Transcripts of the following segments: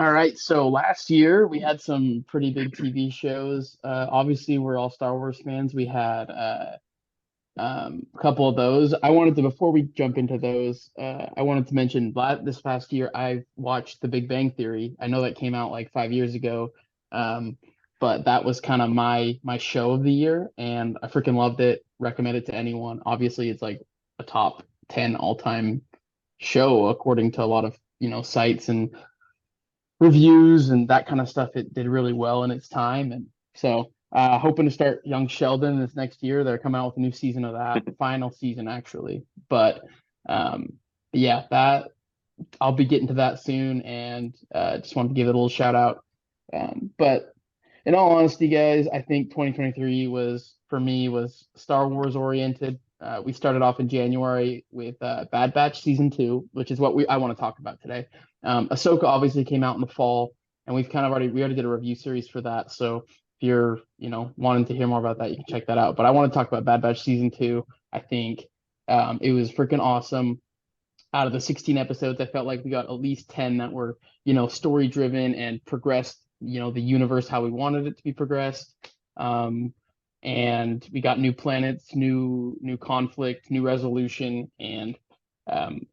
All right, so last year we had some pretty big TV shows. Obviously, we're all Star Wars fans. We had a couple of those. Before we jump into those, I wanted to mention this past year I've watched The Big Bang Theory. I know that came out like 5 years ago, um, but that was kind of my show of the year, and I freaking loved it. Recommend it to anyone. Obviously, it's like a top 10 all-time show according to a lot of sites and reviews and that kind of stuff. It did really well in its time, and so hoping to start Young Sheldon this next year. They're coming out with a new season of that, final season actually. But um, yeah, that I'll be getting to that soon, and just wanted to give it a little shout out. But in all honesty, guys, I think 2023 was for me was Star Wars oriented. We started off in January with Bad Batch season two, which is what I want to talk about today. Ahsoka obviously came out in the fall, and we already did a review series for that. So if you're wanting to hear more about that, you can check that out. But I want to talk about Bad Batch season two. I think it was freaking awesome. Out of the 16 episodes, I felt like we got at least 10 that were story driven and progressed the universe how we wanted it to be progressed. Um, and we got new planets, new conflict, new resolution, and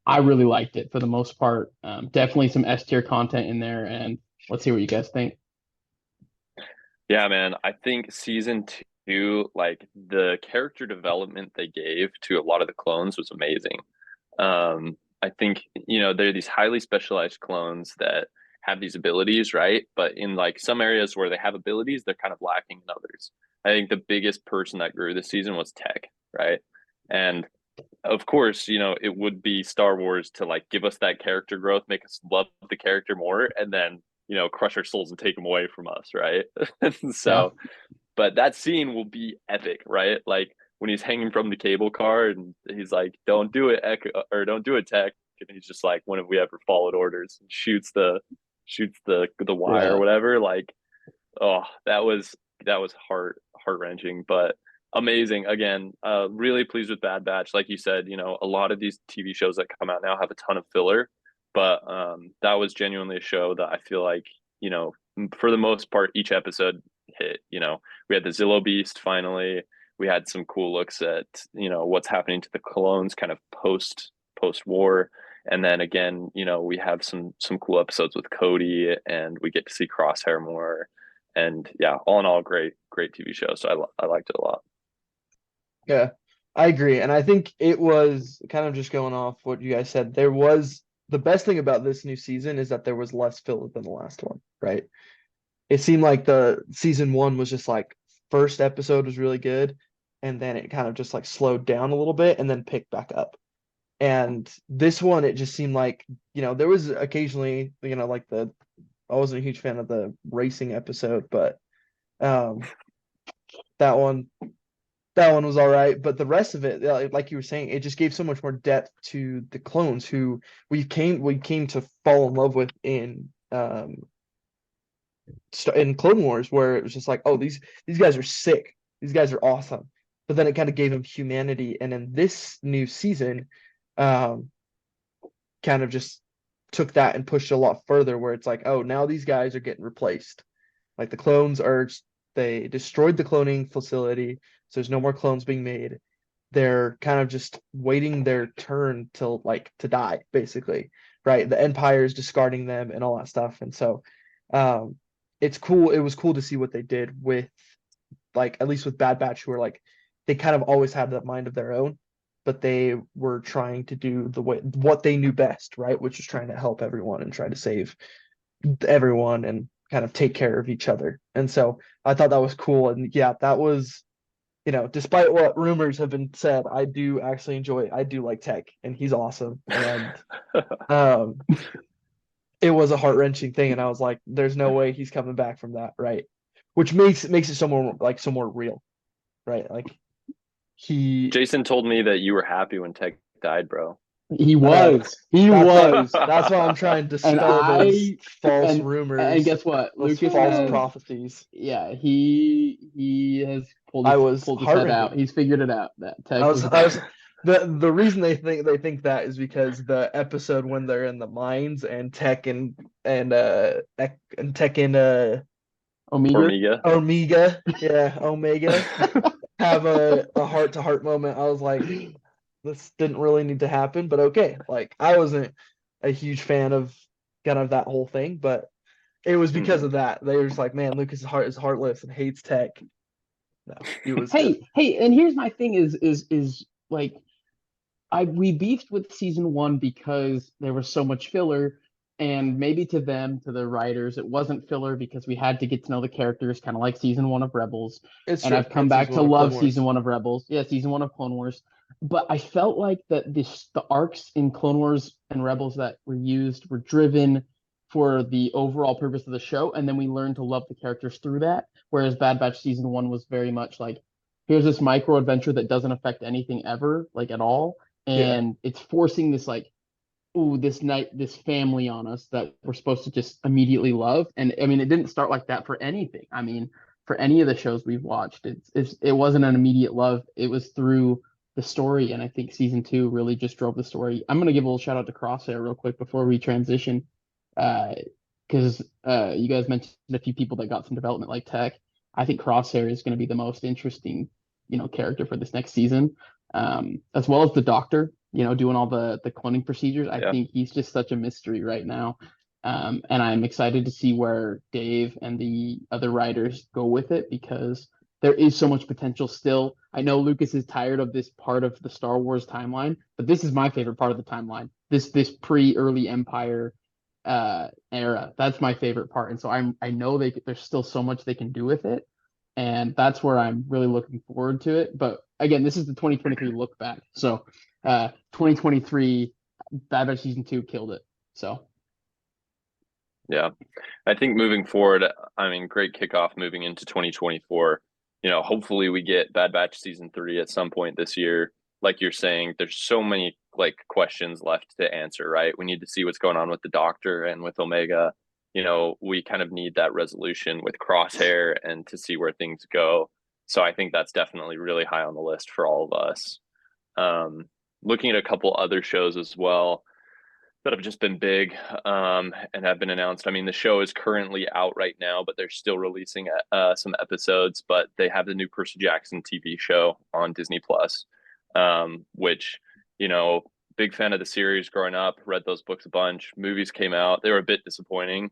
I really liked it for the most part. Definitely some S tier content in there, and let's see what you guys think. Yeah, man. I think season two, like the character development they gave to a lot of the clones was amazing. I think, they're these highly specialized clones that have these abilities, right? But in like some areas where they have abilities, they're kind of lacking in others. I think the biggest person that grew this season was Tech, right? And of course, it would be Star Wars to like give us that character growth, make us love the character more, and then, crush our souls and take them away from us, right? Yeah, So, but that scene will be epic, right? Like when he's hanging from the cable car and he's like, "Don't do it, Echo," or "Don't do it, Tech," and he's just like, "When have we ever followed orders?" And shoots the wire or yeah, whatever. Like, oh, that was heart wrenching, but amazing. Again, really pleased with Bad Batch. Like you said, a lot of these TV shows that come out now have a ton of filler, but that was genuinely a show that I feel like for the most part each episode hit. We had the Zillow Beast finally. We had some cool looks at what's happening to the clones, kind of post war. And then again, we have some cool episodes with Cody, and we get to see Crosshair more, and yeah, all in all, great TV show. So I liked it a lot. Yeah, I agree. And I think it was kind of just going off what you guys said. There was the best thing about this new season is that there was less filler than the last one, right? It seemed like the season one was just like first episode was really good, and then it kind of just like slowed down a little bit and then picked back up. And this one, it just seemed like, there was occasionally, like I wasn't a huge fan of the racing episode, but um that one that one was all right, but the rest of it, like you were saying, it just gave so much more depth to the clones who we came to fall in love with in Clone Wars, where it was just like, oh, these guys are sick, these guys are awesome, but then it kind of gave them humanity, and in this new season, um, kind of just took that and pushed it a lot further, where it's like, oh, now these guys are getting replaced. Like the clones are, they destroyed the cloning facility, so there's no more clones being made. They're kind of just waiting their turn till like to die, basically, right? The Empire is discarding them and all that stuff, and so um, it's cool. It was cool to see what they did with like at least with Bad Batch, who are like they kind of always had that mind of their own, but they were trying to do the way what they knew best, right? Which was trying to help everyone and try to save everyone and kind of take care of each other. And so I thought that was cool. And yeah, that was, despite what rumors have been said, I do actually enjoy, I do like Tech and he's awesome. And um, it was a heart-wrenching thing. And I was like, there's no way he's coming back from that, right? Which makes it so more like so more real, right? Like he Jason told me that you were happy when Tech died, bro. he uh was, he that's what was, that's why I'm trying to and dispel those false and rumors, guess what? those Lucas false has prophecies. Yeah, he has I was pulled his head out. heartrending. He's figured it out that I Tech was was I was dead. The reason they think that is because the episode when they're in the mines and Tech and Omega. Omega. Omega have a heart-to-heart moment. I was like, this didn't really need to happen, but okay. Like I wasn't a huge fan of kind of that whole thing, but it was because of that. They were just like, man, Lucas' heart is heartless and hates Tech. No, he was good. Hey, and here's my thing is like we beefed with season one because there was so much filler, and maybe to them, to the writers, it wasn't filler because we had to get to know the characters, kind of like season one of Rebels. It's And true. I've come And back season to one of Clone love Wars. season one of Rebels. Yeah, season one of Clone Wars. But I felt like that the arcs in Clone Wars and Rebels that were used were driven for the overall purpose of the show, and then we learned to love the characters through that. Whereas Bad Batch season one was very much like, here's this micro adventure that doesn't affect anything ever, like at all, Yeah. and it's forcing this like, ooh, this family on us that we're supposed to just immediately love. And I mean, it didn't start like that for anything. I mean, for any of the shows we've watched, it wasn't an immediate love. It was through the story, and I think season two really just drove the story. I'm gonna give a little shout out to Crosshair real quick before we transition, because you guys mentioned a few people that got some development like Tech. I think Crosshair is going to be the most interesting, character for this next season, as well as the Doctor. Doing all the cloning procedures. I Yeah. think he's just such a mystery right now, and I'm excited to see where Dave and the other writers go with it because there is so much potential still. I know Lucas is tired of this part of the Star Wars timeline, but this is my favorite part of the timeline. This pre-early Empire era. That's my favorite part, and so I know there's still so much they can do with it, and that's where I'm really looking forward to it. But again, this is the 2023 look back, so 2023 Bad Batch season 2 killed it. So Yeah, I think moving forward, I mean, great kickoff moving into 2024. Hopefully we get Bad Batch season 3 at some point this year. Like you're saying, there's so many like questions left to answer, right? We need to see what's going on with the Doctor and with Omega. We kind of need that resolution with Crosshair and to see where things go. So I think that's definitely really high on the list for all of us. Looking at a couple other shows as well that have just been big and have been announced. I mean, the show is currently out right now, but they're still releasing some episodes. But they have the new Percy Jackson TV show on Disney Plus, which, big fan of the series growing up, read those books a bunch. Movies came out. They were a bit disappointing,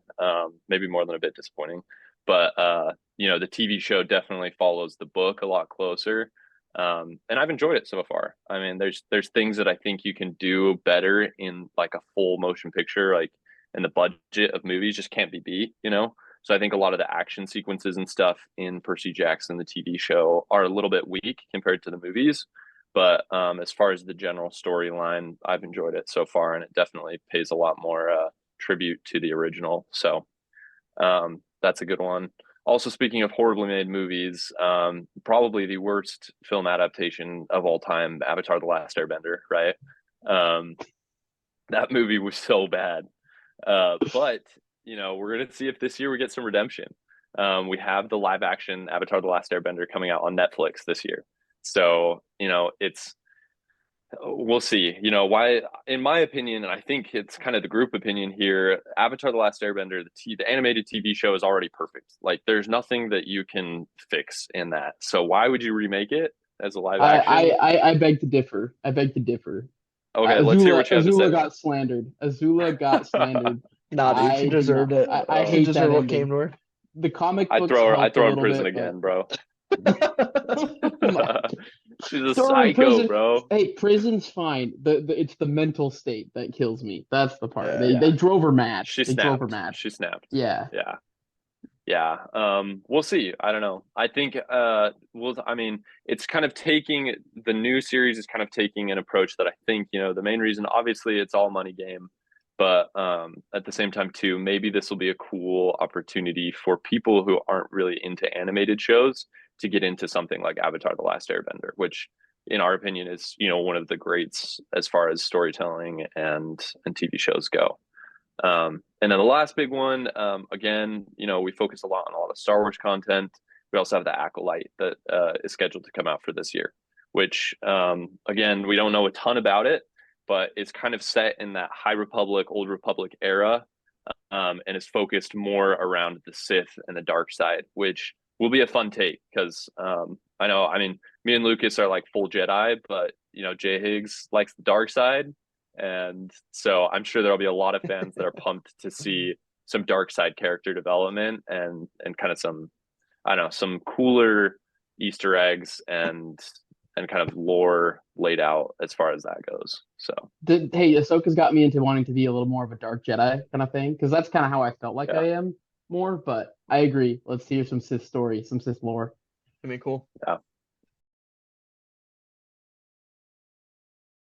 maybe more than a bit disappointing. But, the TV show definitely follows the book a lot closer. And I've enjoyed it so far. I mean, there's things that I think you can do better in like a full motion picture, like and the budget of movies just can't be beat. So I think a lot of the action sequences and stuff in Percy Jackson, the TV show, are a little bit weak compared to the movies. But as far as the general storyline, I've enjoyed it so far, and it definitely pays a lot more tribute to the original. So that's a good one. Also, speaking of horribly made movies, probably the worst film adaptation of all time, Avatar: The Last Airbender, right? That movie was so bad. But, we're going to see if this year we get some redemption. We have the live action Avatar: The Last Airbender coming out on Netflix this year. So, we'll see. Why, in my opinion, and I think it's kind of the group opinion here, Avatar: The Last Airbender, the animated TV show is already perfect. Like, there's nothing that you can fix in that. So why would you remake it as a live action? I beg to differ. I beg to differ. Okay, let's hear what you have to Azula say. got slandered. Azula got slandered. Nah, dude, she deserved it. I She hate that deserved what ending. came to her. The comic I'd books throw her helped a in little prison bit, again, bro. but She's a throw her in psycho, prison. bro. Hey, prison's fine. It's the mental state that kills me. That's the part. Yeah. They drove her mad. She They drove her snapped. mad. She snapped. Yeah. Yeah. We'll see. I don't know. I think I mean, it's kind of taking the new series is kind of taking an approach that I think, the main reason, obviously it's all money game, but at the same time too, maybe this will be a cool opportunity for people who aren't really into animated shows to get into something like Avatar: The Last Airbender, which in our opinion is, one of the greats as far as storytelling and TV shows go. And then the last big one, again, we focus a lot of Star Wars content. We also have the Acolyte that is scheduled to come out for this year, which again, we don't know a ton about it, but it's kind of set in that High Republic, Old Republic era, and is focused more around the Sith and the dark side, which will be a fun take because I know, I mean, me and Lucas are like full Jedi, but Jay Higgs likes the dark side, and so I'm sure there'll be a lot of fans that are pumped to see some dark side character development and kind of some, I don't know, some cooler Easter eggs and kind of lore laid out as far as that goes. So Hey, Ahsoka's got me into wanting to be a little more of a dark Jedi kind of thing, because that's kind of how I felt like yeah, I am more. But I agree. Let's hear some Sith story, some Sith lore. I mean, cool. yeah.